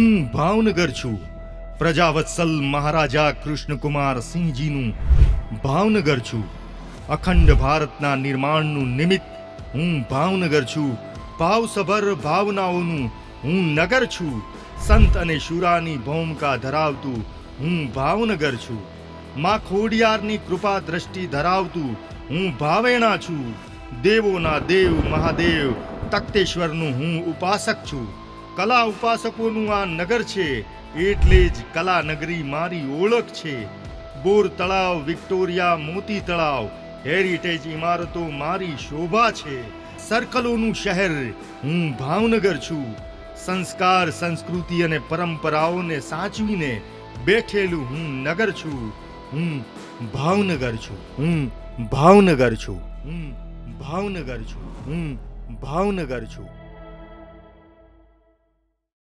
હું ભાવનગર છું. પ્રજાવત્સલ મહારાજા કૃષ્ણકુમાર સિંહજીનું ભાવનગર છું. અખંડ ભારતના નિર્માણનું નિમિત્ત હું ભાવનગર છું. ભાવસભર ભાવનાઓનું હું નગર છું. સંત અને શુરાની ભૂમિકા ધરાવતું હું ભાવનગર છું. માં ખોડિયારની કૃપા દ્રષ્ટિ ધરાવતું હું ભાવેણા છું. દેવોના દેવ મહાદેવ તખ્તેશ્વરનું હું ઉપાસક છું. કલા ઉપાસકોનું આ નગર છે, એટલે જ કલા નગરી મારી ઓળખ છે. બોર તળાવ, વિક્ટોરિયા, મોતી તળાવ, હેરિટેજ ઇમારતો મારી શોભા છે. સર્કલોનું શહેર હું ભાવનગર છું. સંસ્કાર, સંસ્કૃતિ અને પરંપરાઓને સાચવીને બેઠેલું હું નગર છું. હું ભાવનગર છું. હું ભાવનગર છું. હું ભાવનગર છું. હું ભાવનગર છું.